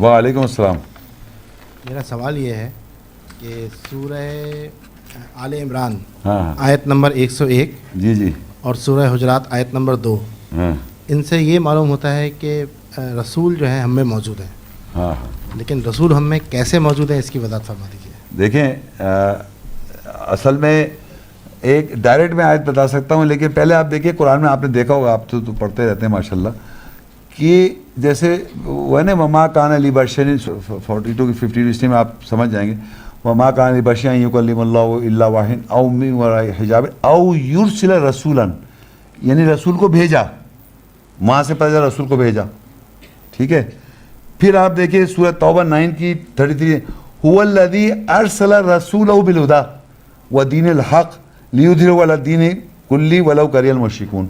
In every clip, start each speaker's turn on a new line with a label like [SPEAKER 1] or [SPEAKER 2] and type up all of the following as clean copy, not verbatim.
[SPEAKER 1] وعلیکم السلام.
[SPEAKER 2] میرا سوال یہ ہے کہ سورہ آل عمران
[SPEAKER 1] ہاں
[SPEAKER 2] آیت نمبر 101
[SPEAKER 1] جی جی
[SPEAKER 2] اور سورہ حجرات آیت نمبر 2،
[SPEAKER 1] ہاں
[SPEAKER 2] ان سے یہ معلوم ہوتا ہے کہ رسول جو ہیں ہم میں موجود ہیں،
[SPEAKER 1] ہاں.
[SPEAKER 2] لیکن رسول ہم میں کیسے موجود ہیں اس کی وضاحت فرما دیجیے.
[SPEAKER 1] دیکھیں اصل میں ایک ڈائریکٹ میں آیت بتا سکتا ہوں، لیکن پہلے آپ دیکھیں قرآن میں آپ نے دیکھا ہوگا، آپ تو پڑھتے رہتے ہیں ماشاءاللہ، کہ جیسے وہ ہے نا وما کان لبشر 42 کی 50 اس میں آپ سمجھ جائیں گے. وما کان لبشر ان یکلم اللہ الا واحد او من وراء حجاب او یرسل رسولا، یعنی رسول کو بھیجا، وہاں سے پتہ چلا رسول کو بھیجا. ٹھیک ہے. پھر آپ دیکھیں سورہ توبہ 9 کی 33 هو الذی ارسل رسولہ بالہدی ودین الحق لیظہرہ علی الدین کلہ ولو کرہ المشرکون.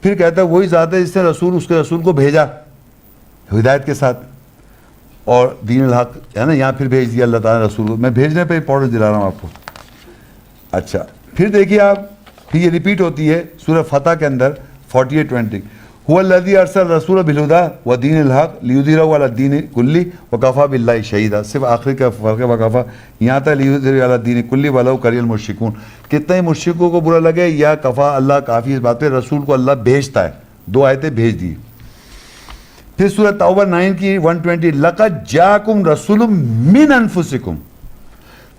[SPEAKER 1] پھر کہتا ہے وہی ذات ہے جس نے اس کے رسول کو بھیجا ہدایت کے ساتھ اور دین الحق، ہے نا. یہاں پھر بھیج دیا اللہ تعالیٰ نے رسول کو. میں بھیجنے پہ پاؤڈر دلا رہا ہوں آپ کو. اچھا پھر دیکھیے آپ، پھر یہ ریپیٹ ہوتی ہے سورہ فتح کے اندر 48-20 هو الذی ارسل رسولہ بالہدی ودین الحق لیظہرہ علی الدین کلہ وکفی باللہ شہیدا. صرف آخری کا فرق ہے وکفی، یہاں تک لیظہرہ علی الدین کلہ ولو کرہ المشرکون. کتنے مشرکوں کو برا لگے یا کفا، اللہ کافی اس بات پہ. رسول کو اللہ بھیجتا ہے. 2 آیتیں بھیج دی. پھر سورہ توبہ 9 کی 120 لقد جاءکم رسول من انفسکم،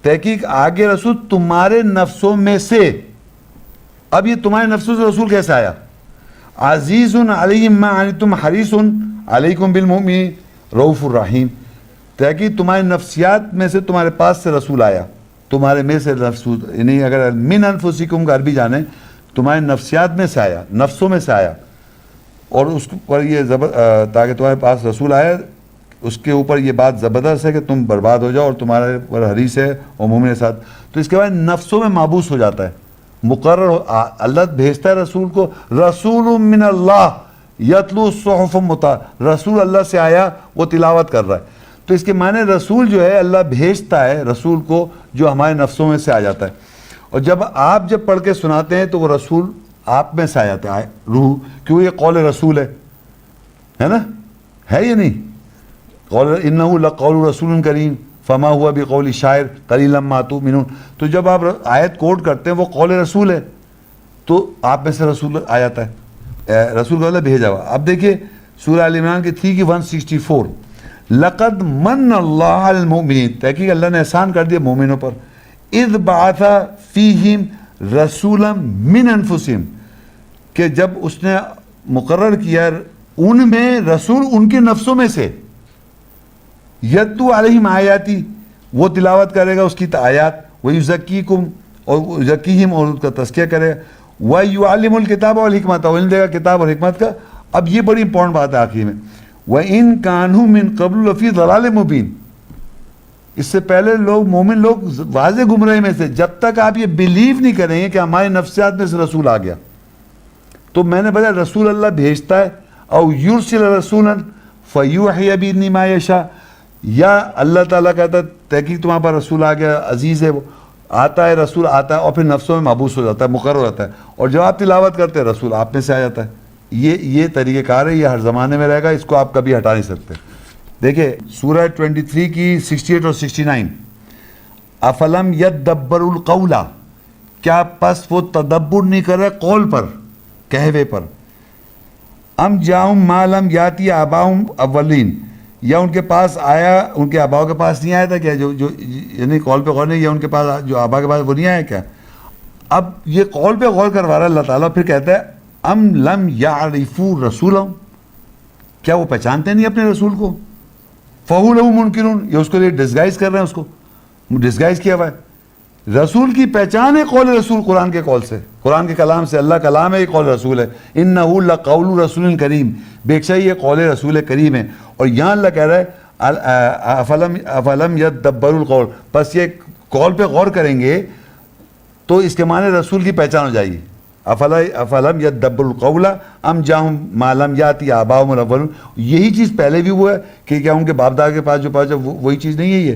[SPEAKER 1] تحقیق آگے رسول تمہارے نفسوں میں سے. اب یہ تمہارے نفسوں سے رسول کیسے آیا؟ عزیز علیہ ما عنتم حریص علیکم بالمؤمنین رؤوف الرحیم. تحقیق تمہارے نفسیات میں سے تمہارے پاس سے رسول آیا، تمہارے میں سے رسول، یعنی اگر من انفسکم کا عربی جانیں، تمہارے نفسیات میں سے آیا، نفسوں میں سے آیا. اور اس پر یہ تاکہ تمہارے پاس رسول آئے، اس کے اوپر یہ بات زبردست ہے کہ تم برباد ہو جاؤ اور تمہارے پر حریص ہے اور مومن کے ساتھ. تو اس کے بعد نفسوں میں مابوس ہو جاتا ہے، مقرر اللہ بھیجتا ہے رسول کو. رسول من اللہ یتلو صحف رسول اللہ سے آیا، وہ تلاوت کر رہا ہے. تو اس کے معنی رسول جو ہے اللہ بھیجتا ہے رسول کو جو ہمارے نفسوں میں سے آ جاتا ہے. اور جب آپ پڑھ کے سناتے ہیں تو وہ رسول آپ میں سے آ جاتا ہے، روح، کیوں یہ قول رسول ہے نا، ہے یہ نہیں؟ قول انہ لقول رسول کریم فما ہوا بقول شاعر قلیلا ما تؤمنون. تو جب آپ آیت کوٹ کرتے ہیں وہ قول رسول ہے، تو آپ میں سے رسول آ جاتا ہے، رسول کو اللہ بھیجا ہوا. اب دیکھیے سورہ آل عمران کی 3 کی 164 لقد من اللہ علی المؤمنین، تحقیق اللہ نے احسان کر دیا مومنوں پر. اذ بعث فیہم رسولا من انفسہم، کہ جب اس نے مقرر کیا ان میں رسول ان کے نفسوں میں سے. یتلو علیہم آیاتی، وہ تلاوت کرے گا اس کی آیات. ویزکیکم، اور یزکیہم، اور اس کا تزکیہ کرے گا. ویعلم الکتاب والحکمت، اور علم دے گا کتاب اور حکمت کا. اب یہ بڑی امپورٹنٹ بات ہے آخری میں، وَإِن كَانُوا مِن قَبْلُ لَفِي ضَلَالٍ مُبِينٍ. اس سے پہلے لوگ مومن لوگ واضح گمراہی میں سے. جب تک آپ یہ بلیو نہیں کریں گے کہ ہمارے نفسیات میں سے رسول آ گیا، تو میں نے بتایا رسول اللہ بھیجتا ہے. او یرسل رسولا فیوحی بإذنہ ما یشاء، یا اللہ تعالیٰ کہتا ہے تحقیق تمہارے پاس رسول آ گیا، عزیز ہے وہ، آتا ہے رسول آتا ہے اور پھر نفسوں میں محبوس ہو جاتا ہے، مقرر ہو جاتا ہے. اور جب آپ تلاوت کرتے ہیں رسول آپ میں سے آ جاتا ہے. یہ طریقہ کار ہے، یہ ہر زمانے میں رہے گا، اس کو آپ کبھی ہٹا نہیں سکتے. دیکھیں سورہ 23 کی 68 اور 69 افلم یدبر القول، کیا پس وہ تدبر نہیں کر رہے قول پر، کہوے پر. ام جاؤں ما لم یاتی آباؤں اولین، یا ان کے پاس آیا، ان کے آباؤں کے پاس نہیں آیا تھا کیا، جو یعنی قول پہ غور نہیں، یا ان کے پاس جو آبا کے پاس وہ نہیں آیا کیا. اب یہ قول پہ غور کروا رہا ہے اللہ تعالیٰ. پھر کہتا ہے ام لم یعرفوا رسولہم، کیا وہ پہچانتے نہیں اپنے رسول کو. فہو لہو منکرون، یہ اس کے لیے ڈسگائز کر رہے ہیں، اس کو ڈسگائز کیا ہوا ہے. رسول کی پہچان ہے قول رسول، قرآن کے قول سے، قرآن کے کلام سے. اللہ کلام ہے، یہ قول رسول ہے. انہ لقول رسول کریم، بے شک یہ قول رسول کریم ہے. اور یہاں اللہ کہہ رہا ہے افلم یدبروا القول، بس یہ قول پہ غور کریں گے تو اس کے معنی رسول کی پہچان ہو جائے گی. افلم یدبروا القول ام جاؤں ما لم یاتی آباؤہم الاولون. یہی چیز پہلے بھی ہوا ہے کہ کیا ان کے باپ دادا کے پاس جو پاس وہی چیز نہیں ہے. یہ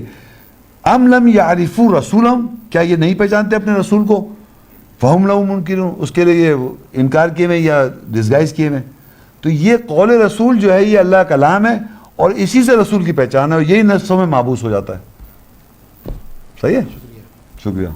[SPEAKER 1] ام لم یعرفوا رسولہم، کیا یہ نہیں پہچانتے اپنے رسول کو. فہم لہو منکرون، اس کے لیے یہ انکار کیے ہوئے یا ڈسگائز کیے ہوئے. تو یہ قول رسول جو ہے یہ اللہ کلام ہے، اور اسی سے رسول کی پہچان ہے اور یہی نفسوں میں محبوس ہو جاتا ہے. صحیح ہے, شکریہ.